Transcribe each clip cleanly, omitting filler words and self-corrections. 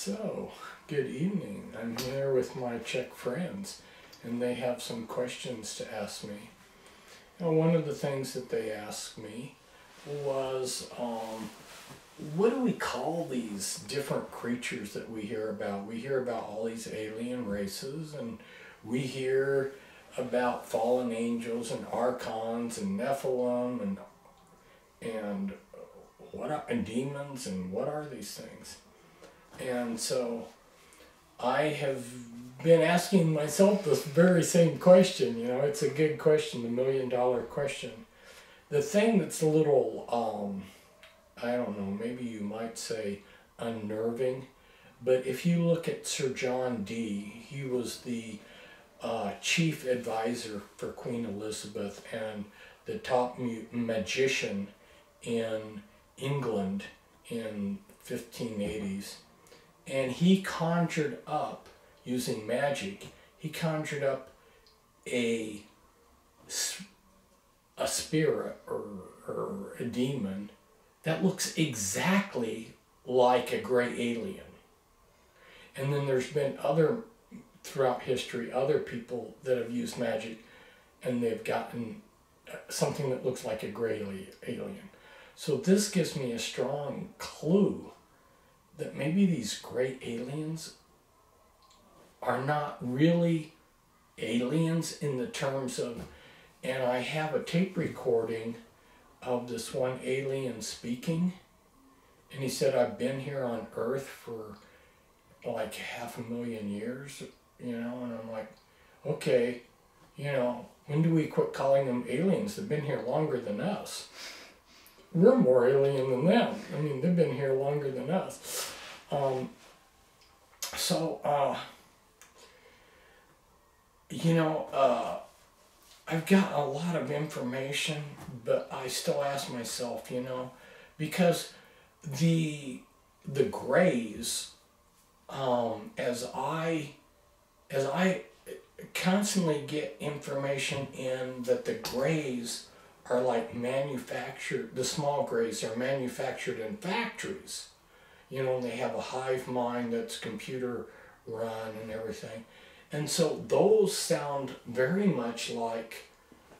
So, good evening. I'm here with my Czech friends, and they have some questions to ask me. Now, one of the things that they asked me was, what do we call these different creatures that we hear about? We hear about all these alien races, and we hear about fallen angels and archons and Nephilim and demons, and what are these things? And so I have been asking myself this very same question. You know, it's a good question, the $1,000,000 question. The thing that's a little, I don't know, maybe you might say unnerving, but if you look at Sir John Dee, he was the chief advisor for Queen Elizabeth and the top magician in England in 1580s. And he conjured up, using magic, he conjured up a spirit or a demon that looks exactly like a gray alien. And then there's been throughout history, other people that have used magic and they've gotten something that looks like a gray alien. So this gives me a strong clue that maybe these gray aliens are not really aliens in the terms of, and I have a tape recording of this one alien speaking, and he said, I've been here on Earth for like 500,000 years, you know, and I'm like, okay, you know, when do we quit calling them aliens? They've been here longer than us. We're more alien than them. I mean, they've been here longer than us. You know, I've got a lot of information, but I still ask myself, you know, because the grays, as I constantly get information in that the grays are like manufactured, the small grays are manufactured in factories, you know, and they have a hive mind that's computer run and everything. And so those sound very much like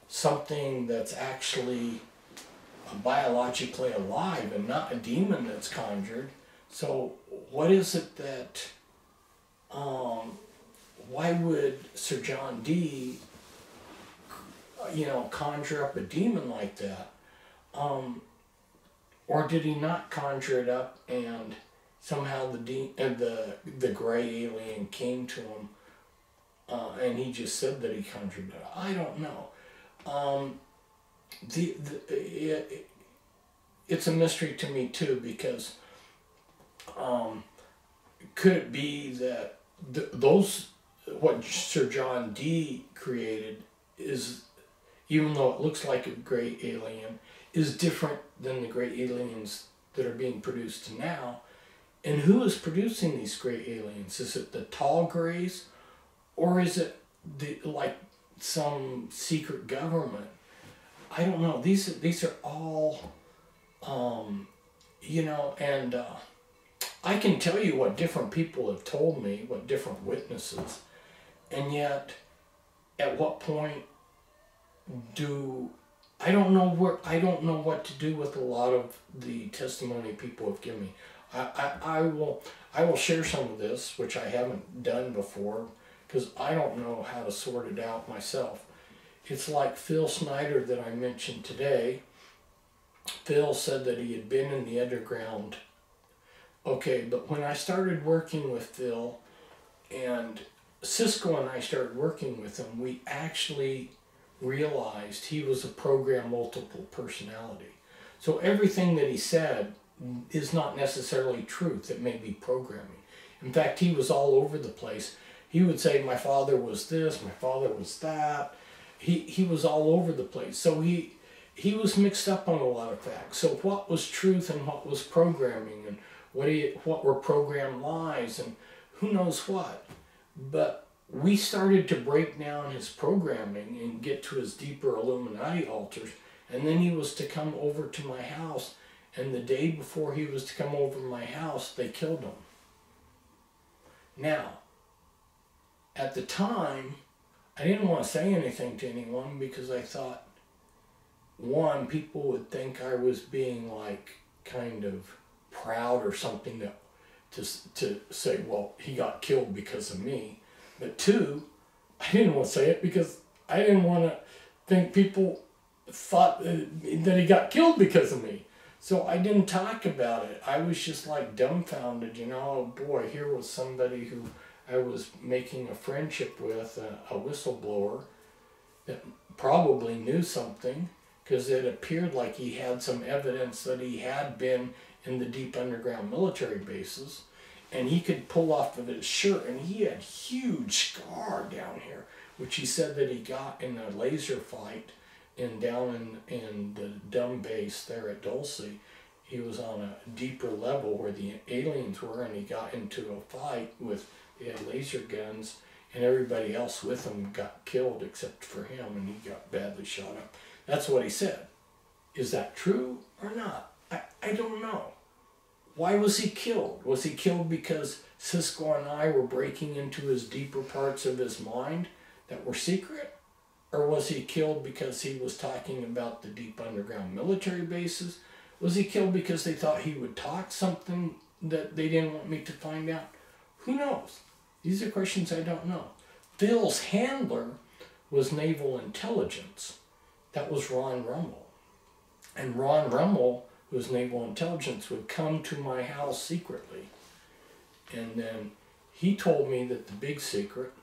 something that's actually biologically alive and not a demon that's conjured. So what is it that, why would Sir John Dee, you know, conjure up a demon like that? Or did he not conjure it up and somehow the gray alien came to him and he just said that he conjured it up? I don't know. It's a mystery to me too, because could it be that what Sir John Dee created is, even though it looks like a gray alien, is different than the gray aliens that are being produced now? And who is producing these gray aliens? Is it the tall grays, or is it like some secret government? I don't know. These are all, you know, and I can tell you what different people have told me, what different witnesses, and yet at what point I don't know what to do with a lot of the testimony people have given me. I will share some of this, which I haven't done before, because I don't know how to sort it out myself. It's like Phil Snyder that I mentioned today. Phil said that he had been in the underground. Okay, but when I started working with Phil, and Cisco and I started working with him, we actually realized he was a program multiple personality. So everything that he said is not necessarily truth. It may be programming. In fact, he was all over the place. He would say, my father was this, my father was that. He was all over the place. So he was mixed up on a lot of facts. So what was truth and what was programming, and what were program lies, and who knows what. But we started to break down his programming and get to his deeper Illuminati altars, and then he was to come over to my house, and the day before he was to come over to my house, they killed him. Now, at the time, I didn't want to say anything to anyone because I thought, one, people would think I was being like kind of proud or something that to say, well, he got killed because of me. But two, I didn't want to say it because I didn't want to think people thought that he got killed because of me. So I didn't talk about it. I was just like dumbfounded, you know. Oh boy, here was somebody who I was making a friendship with, a whistleblower that probably knew something, because it appeared like he had some evidence that he had been in the deep underground military bases, and he could pull off of his shirt, and he had huge scar down here, which he said that he got in a laser fight down in the dumb base there at Dulce. He was on a deeper level where the aliens were, and he got into a fight with, they had laser guns, and everybody else with him got killed except for him, and he got badly shot up. That's what he said. Is that true or not? I don't know. Why was he killed? Was he killed because Cisco and I were breaking into his deeper parts of his mind that were secret? Or was he killed because he was talking about the deep underground military bases? Was he killed because they thought he would talk something that they didn't want me to find out? Who knows? These are questions I don't know. Phil's handler was naval intelligence. That was Ron Rummel. And Ron Rummel, who was naval intelligence, would come to my house secretly. And then he told me that the big secret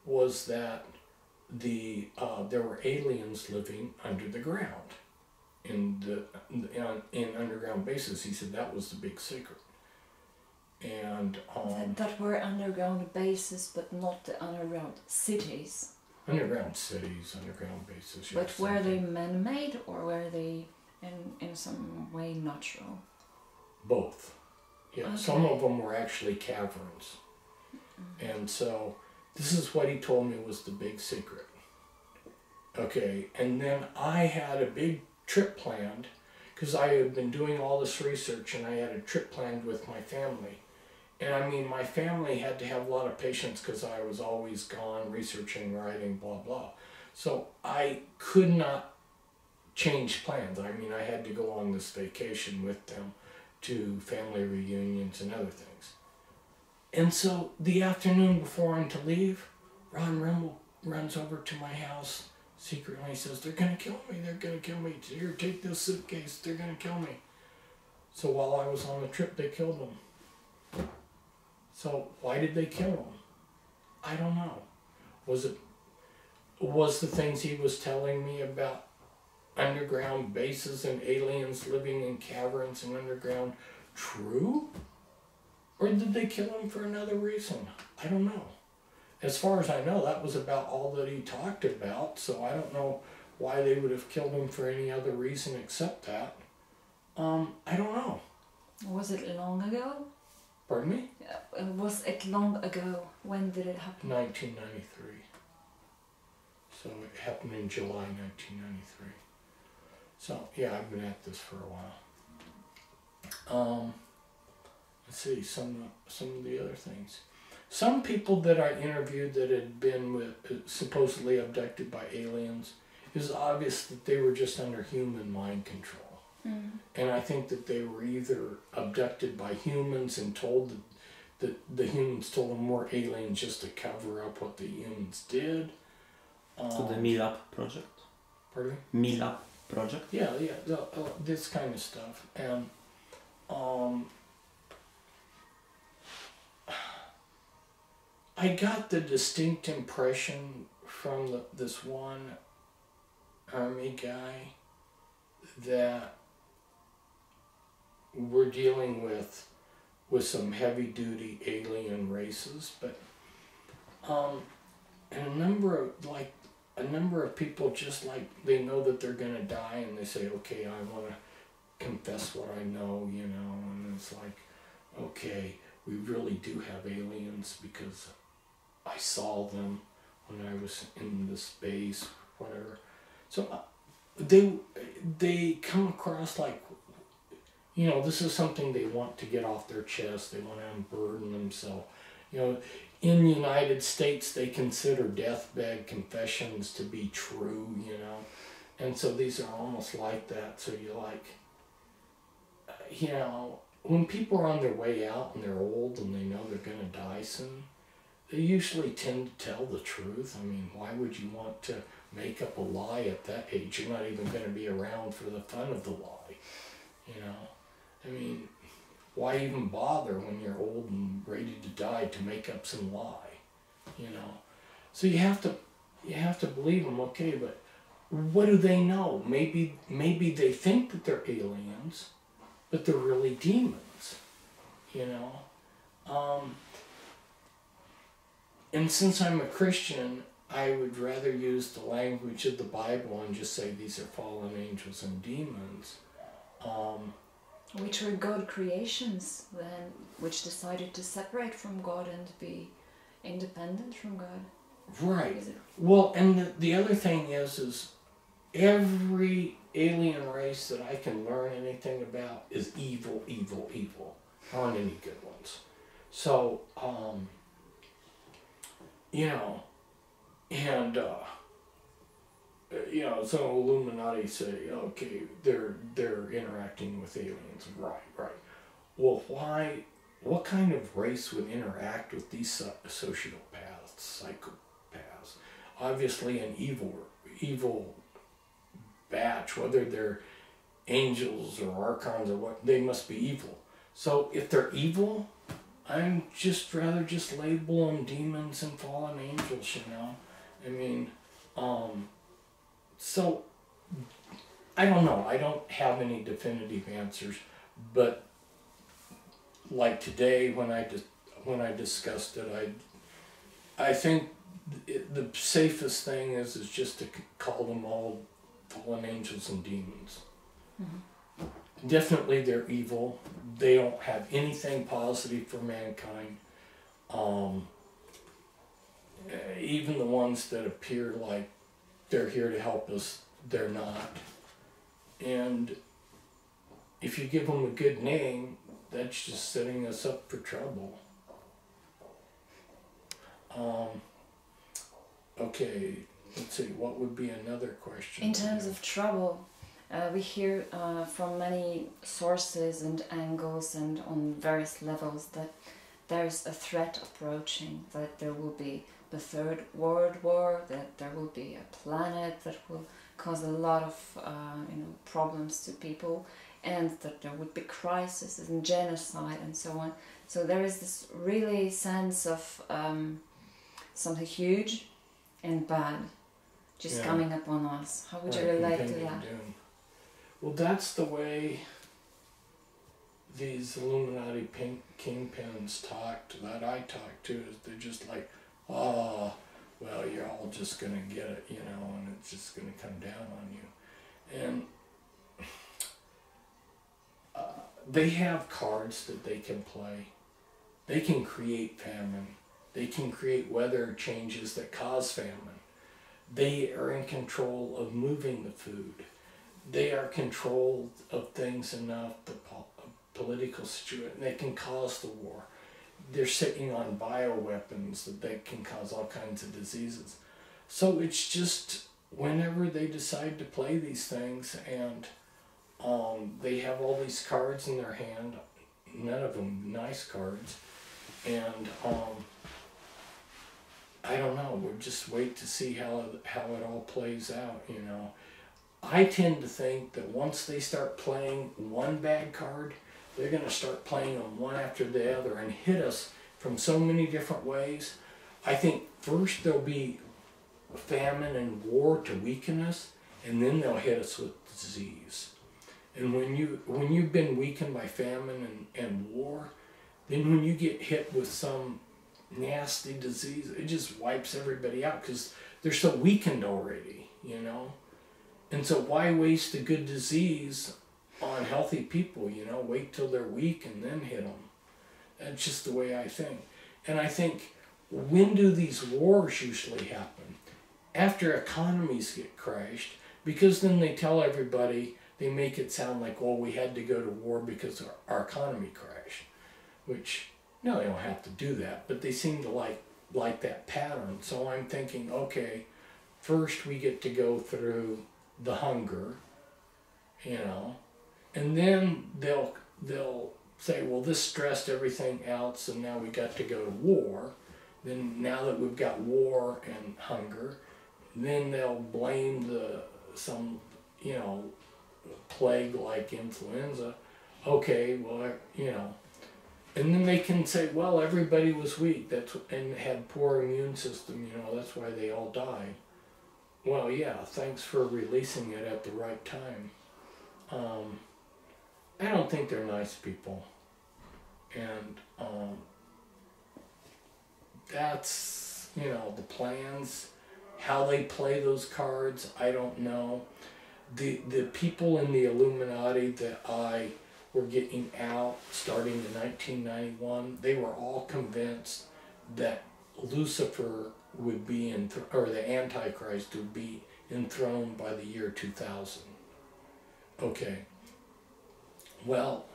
was that there were aliens living under the ground in underground bases. He said that was the big secret. And that were underground bases, but not the underground cities. Underground cities, underground bases. But yes, were they man-made or were they in some way natural? Both. Yeah, okay. Some of them were actually caverns. Mm-hmm. And so this is what he told me was the big secret. Okay, and then I had a big trip planned because I had been doing all this research, and I had a trip planned with my family. And I mean, my family had to have a lot of patience because I was always gone researching, writing, blah, blah. So I could not change plans. I mean, I had to go on this vacation with them to family reunions and other things. And so the afternoon before I'm to leave, Ron Rimmel runs over to my house secretly. He says, they're going to kill me. They're going to kill me. Here, take this suitcase. They're going to kill me. So while I was on the trip, they killed him. So why did they kill him? I don't know. Was the things he was telling me about underground bases and aliens living in caverns and underground true? Or did they kill him for another reason? I don't know. As far as I know, that was about all that he talked about, so I don't know why they would have killed him for any other reason except that. I don't know. Was it long ago? Pardon me? Was it long ago? When did it happen? 1993. So it happened in July 1993. So yeah, I've been at this for a while. Let's see, some of the other things. Some people that I interviewed that had been supposedly abducted by aliens, it was obvious that they were just under human mind control. Mm. And I think that they were either abducted by humans and told that the humans told them more aliens just to cover up what the humans did. To the MILAB project? Pardon me? MILAB project? Yeah, this kind of stuff. And I got the distinct impression from this one army guy that we're dealing with some heavy-duty alien races, but and a number of people just like they know that they're gonna die, and they say, okay, I want to confess what I know, you know, and it's like, okay, we really do have aliens because I saw them when I was in the space, whatever. So they come across like, you know, this is something they want to get off their chest. They want to unburden themselves. You know, in the United States, they consider deathbed confessions to be true, you know. And so these are almost like that. So you're like, you know, when people are on their way out and they're old and they know they're going to die soon, they usually tend to tell the truth. I mean, why would you want to make up a lie at that age? You're not even going to be around for the fun of the lie, you know. I mean, why even bother when you're old and ready to die to make up some lie, you know? So you have to believe them, okay, but what do they know? Maybe they think that they're aliens, but they're really demons, you know? And since I'm a Christian, I would rather use the language of the Bible and just say these are fallen angels and demons. Which were God creations then, which decided to separate from God and be independent from God. Right. Well, and the other thing is every alien race that I can learn anything about is evil, evil, evil. There aren't any good ones. So, you know, and, you know, so Illuminati say, okay, they're interacting with aliens. Right. Well, why, what kind of race would interact with these sociopaths, psychopaths? Obviously an evil batch, whether they're angels or archons or what, they must be evil. So if they're evil, I'm just rather just label them demons and fallen angels, you know? I mean, so, I don't know. I don't have any definitive answers, but like today when I discussed it, I think the safest thing is just to call them all fallen angels and demons. Mm-hmm. Definitely they're evil. They don't have anything positive for mankind. Even the ones that appear like they're here to help us, they're not. And if you give them a good name, that's just setting us up for trouble. Okay, let's see, what would be another question? In terms of trouble, we hear from many sources and angles and on various levels that there's a threat approaching, that there will be the Third World War, that there will be a planet that will cause a lot of problems to people, and that there would be crises and genocide and so on. So there is this really sense of something huge and bad just coming upon us. How would you relate to that? Well, that's the way these Illuminati kingpins talked, that I talk to, is they're just like, oh, well, you're all just going to get it, you know, and it's just going to come down on you. And they have cards that they can play. They can create famine. They can create weather changes that cause famine. They are in control of moving the food. They are controlled of things enough, the political situation, they can cause the war. They're sitting on bioweapons that they can cause all kinds of diseases. So it's just whenever they decide to play these things, and they have all these cards in their hand, none of them nice cards, and I don't know, we'll just wait to see how it all plays out, you know. I tend to think that once they start playing one bad card, they're going to start playing them one after the other and hit us from so many different ways. I think first there'll be famine and war to weaken us, and then they'll hit us with disease. And when you've been weakened by famine and war, then when you get hit with some nasty disease, it just wipes everybody out because they're so weakened already, you know. And so why waste a good disease on healthy people, you know? Wait till they're weak and then hit them. That's just the way I think. And I think, when do these wars usually happen? After economies get crashed, because then they tell everybody, they make it sound like, well, we had to go to war because our economy crashed, which No, they don't have to do that, but they seem to like that pattern. So I'm thinking, okay, first we get to go through the hunger, you know, and then they'll say, well, this stressed everything else, and now we got to go to war. Then now that we've got war and hunger, then they'll blame some, you know, plague like influenza. Okay, well, you know, and then they can say, well, everybody was weak, and had poor immune system, you know, that's why they all died. Well, yeah, thanks for releasing it at the right time. I don't think they're nice people, and that's, you know, the plans, how they play those cards, I don't know. The people in the Illuminati that I were getting out starting in 1991, they were all convinced that Lucifer would be or the Antichrist would be enthroned by the year 2000. Okay. Well,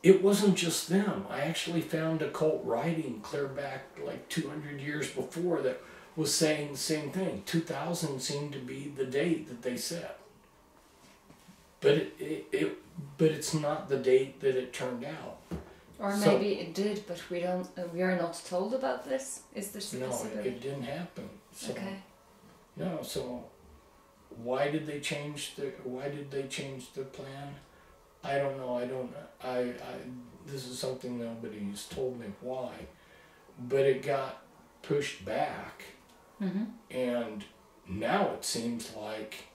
it wasn't just them. I actually found occult writing clear back like 200 years before that was saying the same thing. 2000 seemed to be the date that they set. But but it's not the date that it turned out. Or maybe it did, but we are not told about this. Is there a possibility? No, it didn't happen. So, okay. No, so why did they change the plan? I don't know. This is something nobody's told me why, but it got pushed back, and now it seems like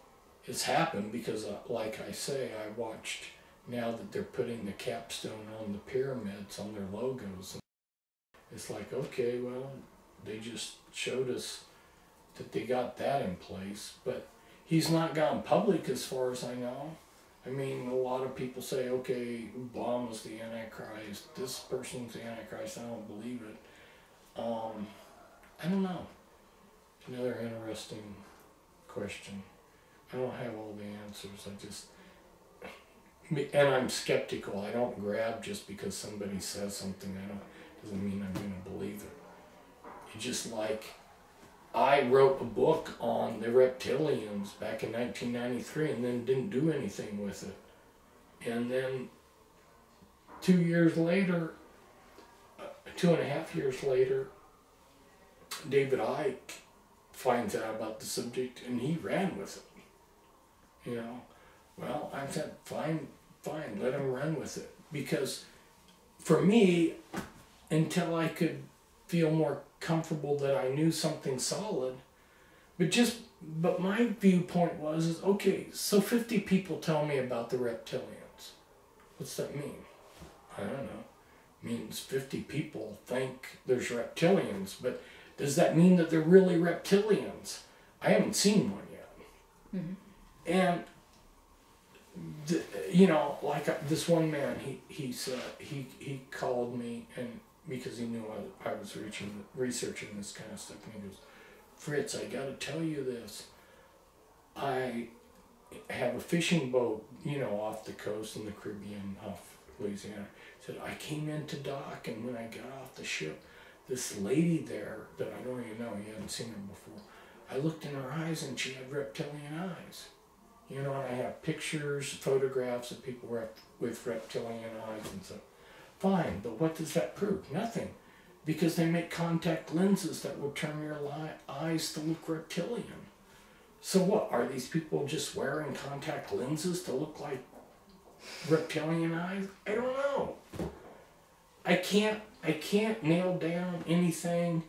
it's happened because, like I say, I watched now that they're putting the capstone on the pyramids on their logos. It's like, okay, well, they just showed us that they got that in place, but he's not gone public as far as I know. I mean, a lot of people say, okay, Obama's the Antichrist, this person's the Antichrist, I don't believe it. I don't know. Another interesting question. I don't have all the answers, and I'm skeptical. I don't grab just because somebody says something, doesn't mean I'm going to believe it. It's just like, I wrote a book on the reptilians back in 1993 and then didn't do anything with it. And then 2 years later, 2.5 years later, David Icke finds out about the subject and he ran with it. You know, well, I said, fine, let him run with it. Because for me, until I could feel more comfortable that I knew something solid, but my viewpoint was okay, so 50 people tell me about the reptilians. What's that mean? I don't know. It means 50 people think there's reptilians, but does that mean that they're really reptilians? I haven't seen one yet. And you know, like this one man, he called me, and because he knew I was researching this kind of stuff, and he goes, Fritz, I got to tell you this. I have a fishing boat, you know, off the coast in the Caribbean, off Louisiana. He said, I came into dock, and when I got off the ship, this lady there that I don't even know, he hadn't seen her before, I looked in her eyes, and she had reptilian eyes. You know, and I have pictures, photographs of people with reptilian eyes and stuff. Fine, but what does that prove? Nothing. Because they make contact lenses that will turn your eyes to look reptilian. So what, are these people just wearing contact lenses to look like reptilian eyes? I don't know. I can't nail down anything.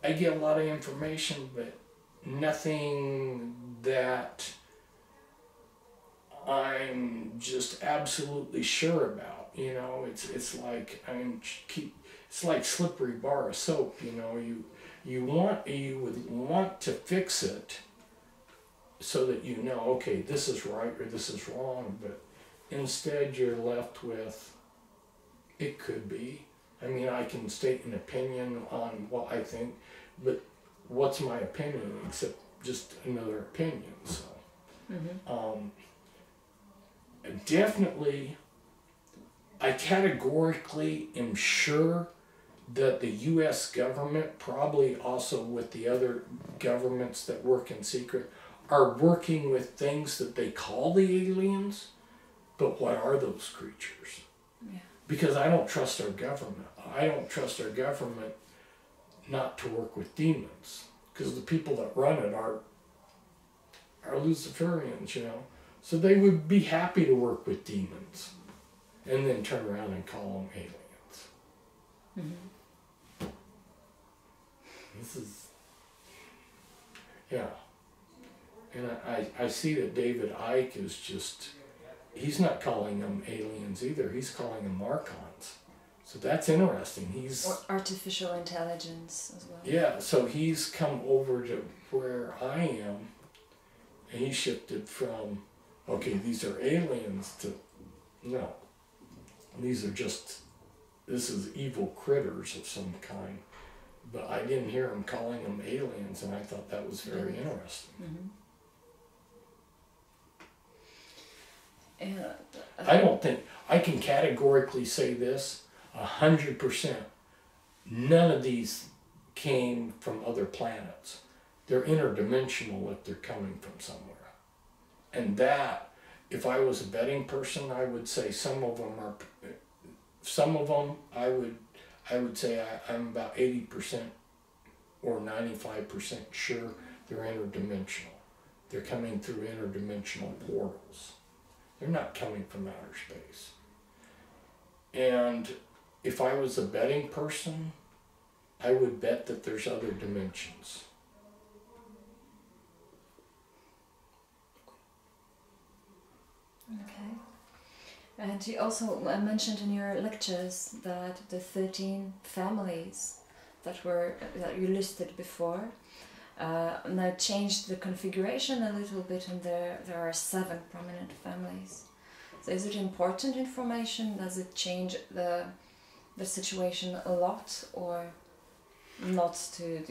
I get a lot of information, but nothing that I'm just absolutely sure about. You know, it's like it's like slippery bar of soap. You know, you would want to fix it so that you know, okay, this is right or this is wrong, but instead you're left with, it could be. I mean, I can state an opinion on what I think, but what's my opinion except just another opinion? So, definitely, I categorically am sure that the U.S. government, probably also with the other governments that work in secret, are working with things that they call the aliens, but what are those creatures? Yeah. Because I don't trust our government. I don't trust our government not to work with demons, because the people that run it are Luciferians, you know. So they would be happy to work with demons and then turn around and call them aliens. Mm-hmm. This is, yeah. And I see that David Icke is just, he's not calling them aliens either. He's calling them Archons. So that's interesting. He's... Or artificial intelligence as well. Yeah, so he's come over to where I am, and he shifted from, okay, these are aliens, to, no. These are just, this is evil critters of some kind. But I didn't hear him calling them aliens, and I thought that was very interesting. Mm-hmm. Yeah, I don't think, I can categorically say this, 100%. None of these came from other planets. They're interdimensional if they're coming from somewhere. And that, if I was a betting person, I would say some of them I would say I'm about 80% or 95% sure they're interdimensional. They're coming through interdimensional portals. They're not coming from outer space. And if I was a betting person, I would bet that there's other dimensions. Okay. And you also mentioned in your lectures that the 13 families that you listed before now changed the configuration a little bit, and there are 7 prominent families. So is it important information? Does it change the situation a lot, or not to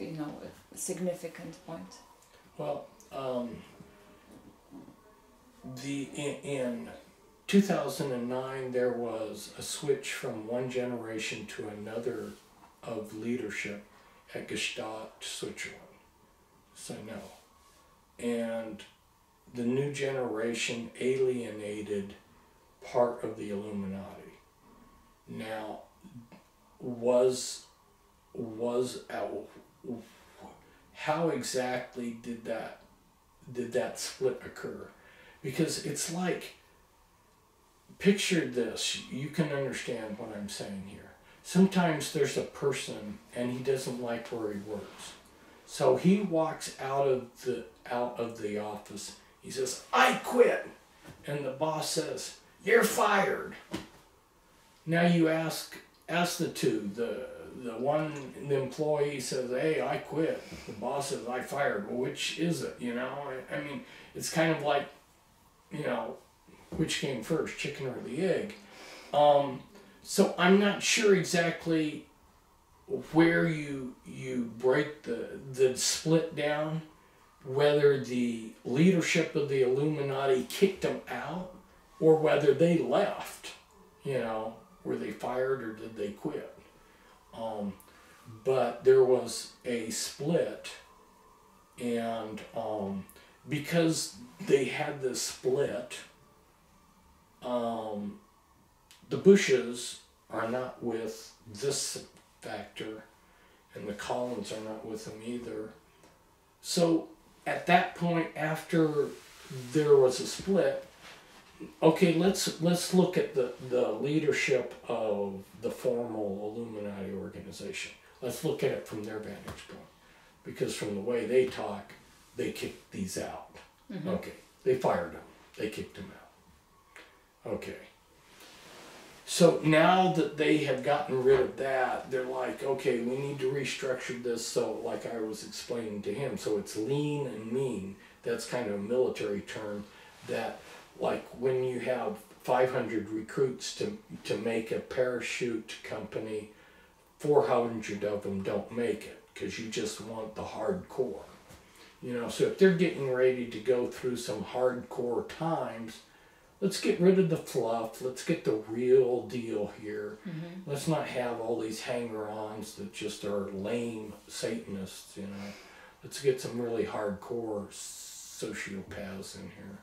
a significant point? Well, in 2009 there was a switch from one generation to another of leadership at Gstaad, Switzerland. So no. And the new generation alienated part of the Illuminati. Now, how exactly did that split occur? Because it's like, picture this, you can understand what I'm saying here. Sometimes there's a person and he doesn't like where he works. So he walks out of the office. He says, "I quit." And the boss says, "You're fired." Now you ask the two. The employee says, "Hey, I quit." The boss says, "I fired." Well, which is it? You know, I mean, it's kind of like, which came first, chicken or the egg? So I'm not sure exactly where you break the split down, whether the leadership of the Illuminati kicked them out or whether they left, were they fired or did they quit? But there was a split, and because they had this split, the Bushes are not with this factor, and the Collins are not with them either. So at that point, after there was a split, okay, let's look at the leadership of the formal Illuminati organization. Let's look at it from their vantage point, because from the way they talk, they kicked these out. Mm-hmm. Okay, they fired them. They kicked them out. Okay. So now that they have gotten rid of that, they're like, okay, we need to restructure this, so like I was explaining to him, so it's lean and mean. That's kind of a military term that, like when you have 500 recruits to make a parachute company, 400 of them don't make it because you just want the hardcore. So if they're getting ready to go through some hardcore times, let's get rid of the fluff. Let's get the real deal here. Mm-hmm. Let's not have all these hanger-ons that just are lame Satanists, you know. Let's get some really hardcore sociopaths in here.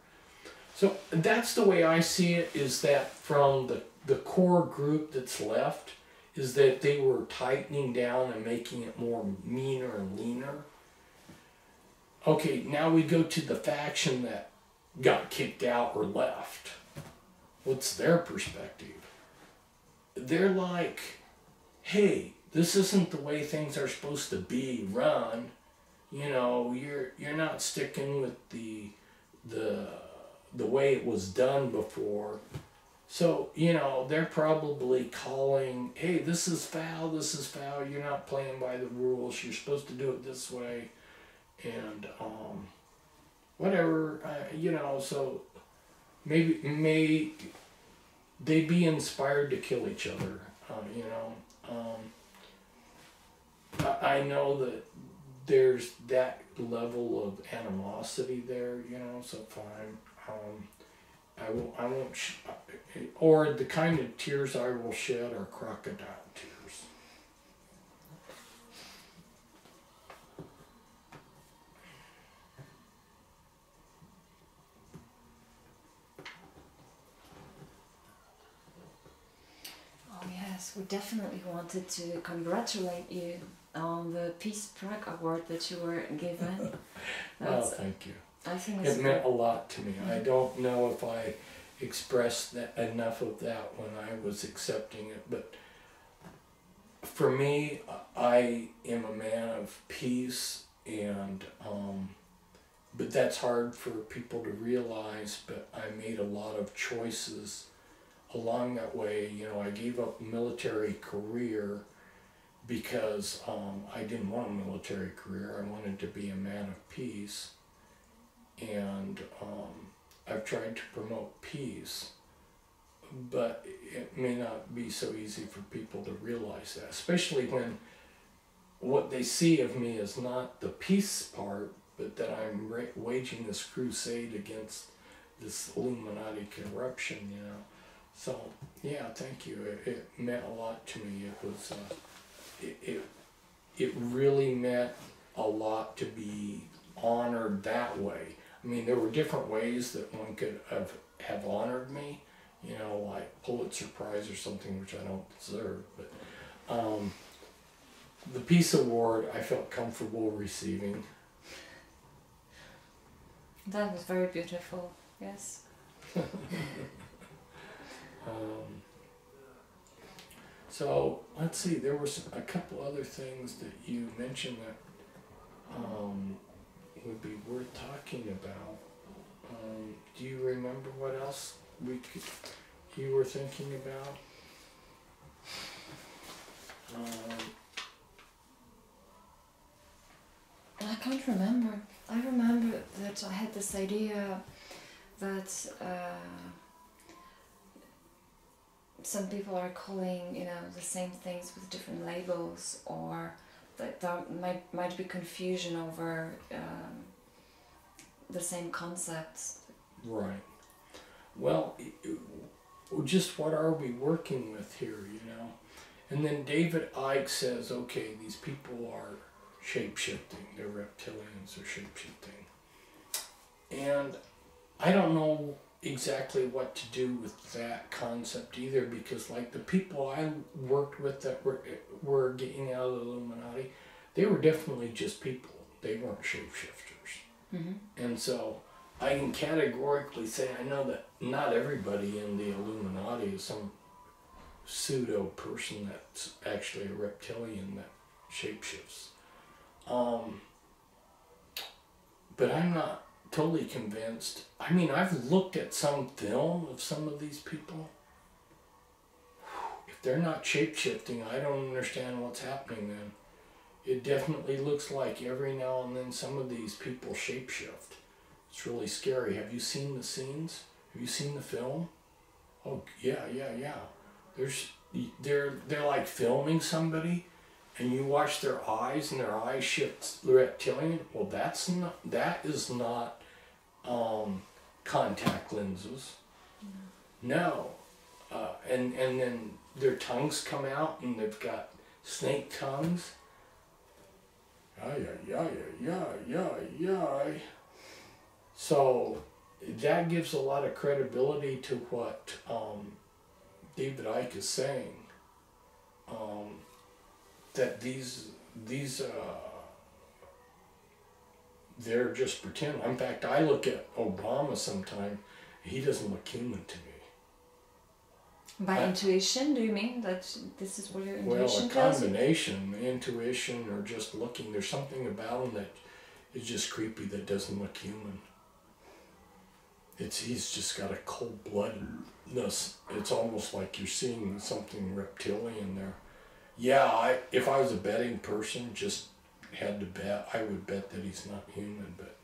So that's the way I see it, is that from the core group that's left, is that they were tightening down and making it more meaner and leaner. Okay, now we go to the faction that got kicked out or left. What's their perspective? They're like, hey, this isn't the way things are supposed to be run. You know, you're not sticking with the way it was done before. So, you know, they're probably calling, hey, this is foul, you're not playing by the rules, you're supposed to do it this way, and whatever, you know, so maybe may they be inspired to kill each other, you know. I know that there's that level of animosity there, you know, so fine. I won't, or the kind of tears I will shed are crocodile tears. Oh yes, we definitely wanted to congratulate you on the Peace Prague Award that you were given. Oh, thank you. I think it's it meant a lot to me. I don't know if I expressed enough of that when I was accepting it, but for me, I am a man of peace, and but that's hard for people to realize, but I made a lot of choices along that way. You know, I gave up a military career because I didn't want a military career. I wanted to be a man of peace. And I've tried to promote peace, but it may not be so easy for people to realize that, especially when what they see of me is not the peace part, but that I'm waging this crusade against this Illuminati corruption, you know. So, yeah, thank you. It meant a lot to me. It was, it really meant a lot to be honored that way. I mean, there were different ways that one could have honored me, you know, like Pulitzer Prize or something, which I don't deserve. But the Peace Award, I felt comfortable receiving. That was very beautiful, yes. So, let's see, there were a couple other things that you mentioned that would be worth talking about. Do you remember what else you were thinking about? I can't remember. I remember that I had this idea that some people are calling, you know, the same things with different labels, or that there might be confusion over the same concepts. Right. Well, just what are we working with here, you know? And then David Icke says, okay, these people are shape-shifting. They're reptilians, they're shape-shifting. And I don't know exactly what to do with that concept either, because like the people I worked with that were getting out of the Illuminati, they were definitely just people. They weren't shapeshifters. Mm-hmm. And so I can categorically say I know that not everybody in the Illuminati is some pseudo person that's actually a reptilian that shapeshifts. But I'm not totally convinced. I mean, I've looked at some film of some of these people. If they're not shape-shifting, I don't understand what's happening then. It definitely looks like every now and then some of these people shape-shift. It's really scary. Have you seen the scenes? Have you seen the film? Oh, yeah. They're like filming somebody, and you watch their eyes, and their eyes shift reptilian. Well, that is not contact lenses. No. And then their tongues come out and they've got snake tongues. Ay, ay, ay, ay, ay, ay. So that gives a lot of credibility to what David Icke is saying. That these they're just pretend. In fact, I look at Obama sometimes, he doesn't look human to me. By intuition, do you mean that this is what your intuition tells you? Well, a combination, intuition or just looking. There's something about him that is just creepy that doesn't look human. He's just got a cold-bloodedness. It's almost like you're seeing something reptilian there. Yeah, if I was a betting person, just had to bet, I would bet that he's not human, but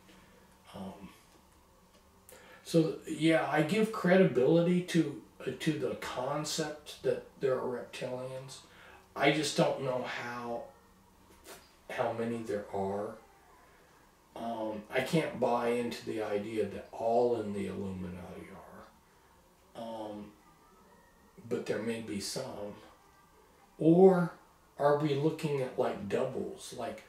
so yeah, I give credibility to the concept that there are reptilians. I just don't know how many there are. I can't buy into the idea that all in the Illuminati are, but there may be some. Or are we looking at like doubles? Like,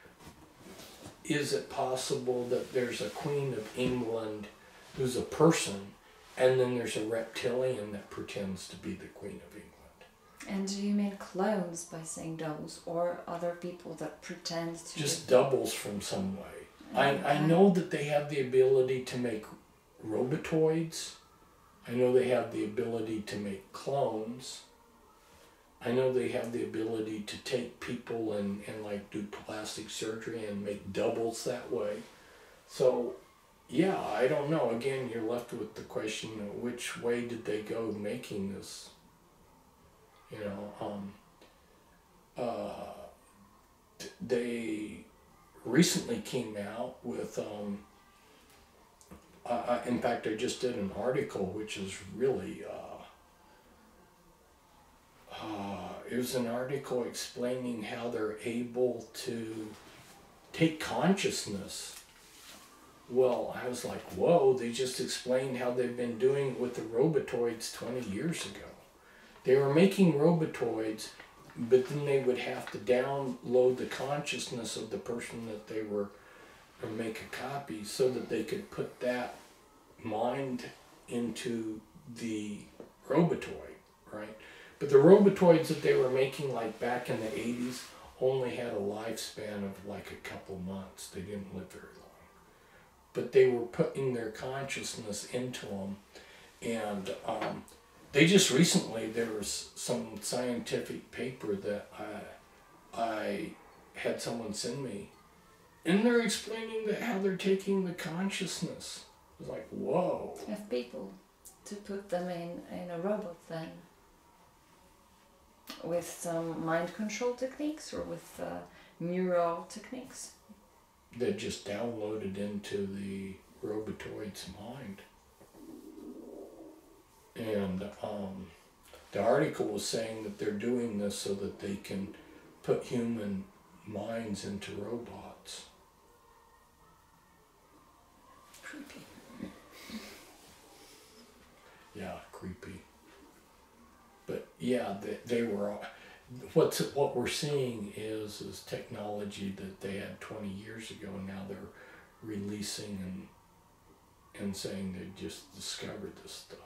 is it possible that there's a Queen of England who's a person, and then there's a reptilian that pretends to be the Queen of England? And do you mean clones by saying doubles, or other people that pretend to... Just doubles from some way. I know that they have the ability to make robotoids. I know they have the ability to make clones. I know they have the ability to take people and like do plastic surgery and make doubles that way. So, yeah, I don't know. Again, you're left with the question of which way did they go making this? You know, they recently came out with, in fact, I just did an article which is really, it was an article explaining how they're able to take consciousness. Well, I was like, whoa, they just explained how they've been doing it with the robotoids 20 years ago. They were making robotoids, but then they would have to download the consciousness of the person that they were, or make a copy so that they could put that mind into the robotoid, right? But the robotoids that they were making like back in the 80s only had a lifespan of like a couple months. They didn't live very long. But they were putting their consciousness into them. And they just recently, there was some scientific paper that I had someone send me. And they're explaining that how they're taking the consciousness. I was like, whoa. Of people to put them in a robot then. With some mind control techniques or with neural techniques? That just downloaded into the robotoid's mind. And the article was saying that they're doing this so that they can put human minds into robots. Creepy. Yeah, creepy. But yeah, they were. What we're seeing is technology that they had 20 years ago. Now they're releasing and saying they just discovered this stuff.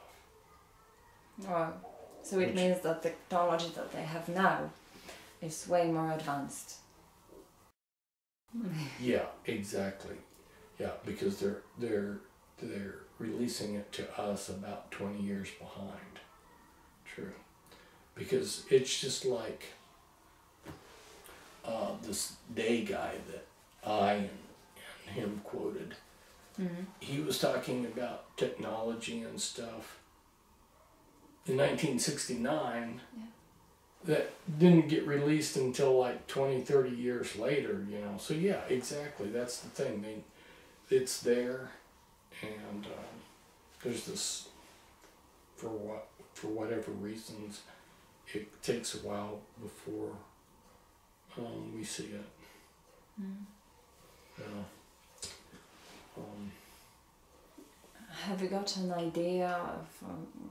Wow. So it means that the technology that they have now is way more advanced. Yeah, exactly. Yeah, because they're releasing it to us about 20 years behind. True. Because it's just like this Day guy that I and him quoted. Mm-hmm. He was talking about technology and stuff in 1969 that didn't get released until like 20, 30 years later, you know. So yeah, exactly, that's the thing. It's there, and there's this, for whatever reasons, it takes a while before we see it. have you got an idea of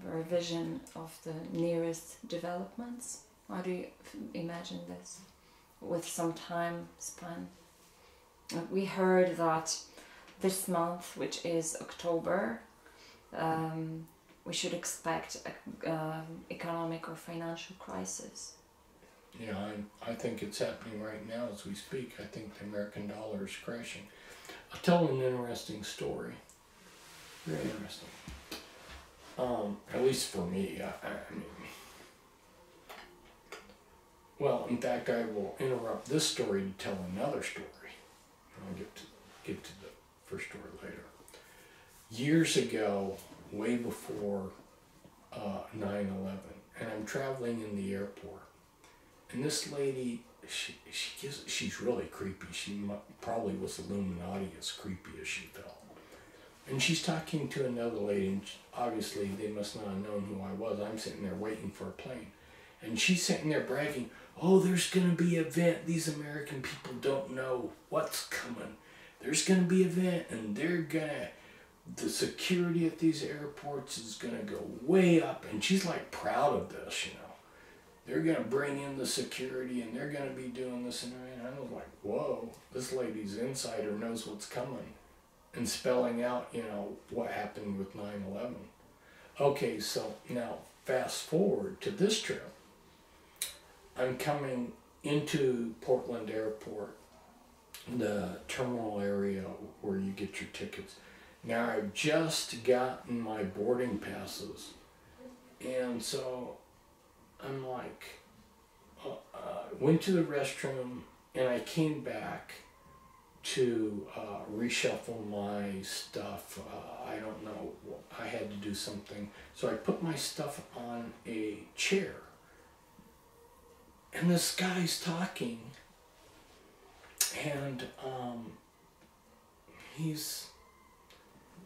or a vision of the nearest developments? How do you imagine this with some time span? We heard that this month, which is October, we should expect an economic or financial crisis. Yeah, I think it's happening right now as we speak. I think the American dollar is crashing. I'll tell an interesting story. Very interesting. At least for me, I mean, well, in fact, I will interrupt this story to tell another story. I'll get to the first story later. Years ago, way before 9/11, and I'm traveling in the airport, and this lady, she's really creepy. She probably was Illuminati, as creepy as she felt. And she's talking to another lady, and obviously they must not have known who I was. I'm sitting there waiting for a plane. And she's sitting there bragging, oh, there's going to be an event. These American people don't know what's coming. There's going to be an event, and the security at these airports is going to go way up. And she's like proud of this, you know. They're going to bring in the security, and they're going to be doing this. And I was like, whoa, this lady's insider knows what's coming. And spelling out, you know, what happened with 9/11. Okay, so now fast forward to this trip. I'm coming into Portland Airport, the terminal area where you get your tickets. Now I've just gotten my boarding passes, and so I'm like, went to the restroom, and I came back to reshuffle my stuff. I don't know, I had to do something. So I put my stuff on a chair. And this guy's talking. And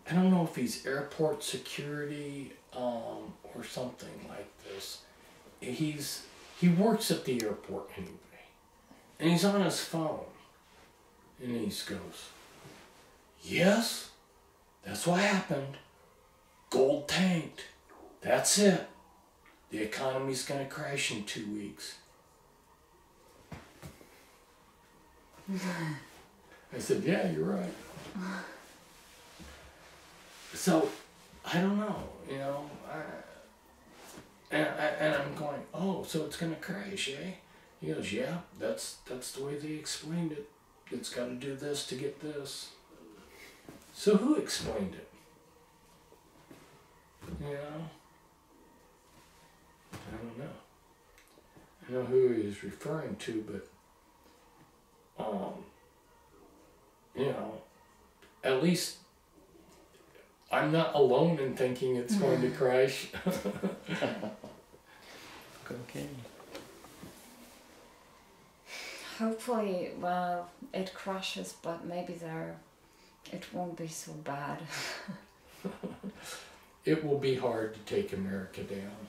I don't know if he's airport security or something like this. He works at the airport anyway. And he's on his phone. And he goes, yes, that's what happened. Gold tanked. That's it. The economy's going to crash in 2 weeks. I said, yeah, you're right. So, I don't know, you know. And I'm going, oh, so it's going to crash, eh? He goes, yeah, that's the way they explained it. It's got to do this to get this. So who explained it? You know? I don't know. I know who he was referring to, but, you know, at least I'm not alone in thinking it's going to crash. Okay. Hopefully, well, it crashes, but maybe it won't be so bad. It will be hard to take America down.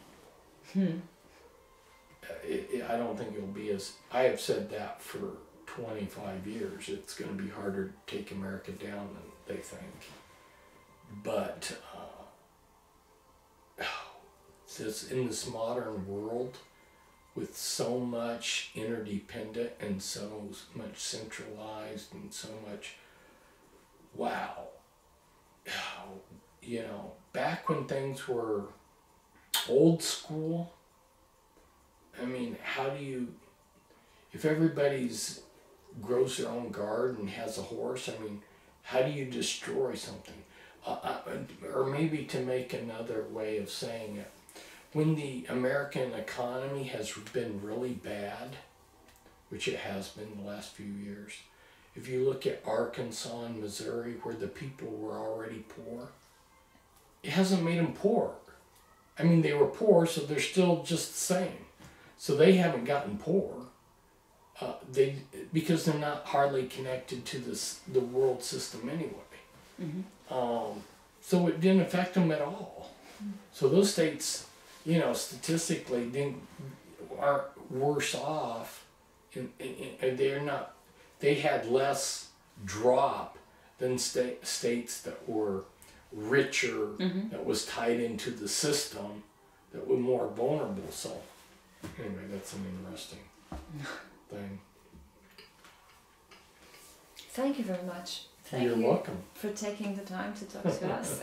I don't think it'll be as... I have said that for 25 years. It's going to be harder to take America down than they think. But it's in this modern world, with so much interdependent and so much centralized and so much, wow. You know, back when things were old school, I mean, how do you, if everybody's grows their own garden, has a horse, I mean, how do you destroy something? Or maybe to make another way of saying it, when the American economy has been really bad, which it has been the last few years, if you look at Arkansas and Missouri, where the people were already poor, it hasn't made them poor. I mean, they were poor, so they're still just the same. So they haven't gotten poor, because they're not hardly connected to the world system anyway. Mm-hmm. So it didn't affect them at all. Mm-hmm. So those states, you know, statistically aren't worse off, and they had less drop than states that were richer, that was tied into the system, that were more vulnerable. So anyway, that's an interesting thing. Thank you very much. Thank You're you welcome. for taking the time to talk to us.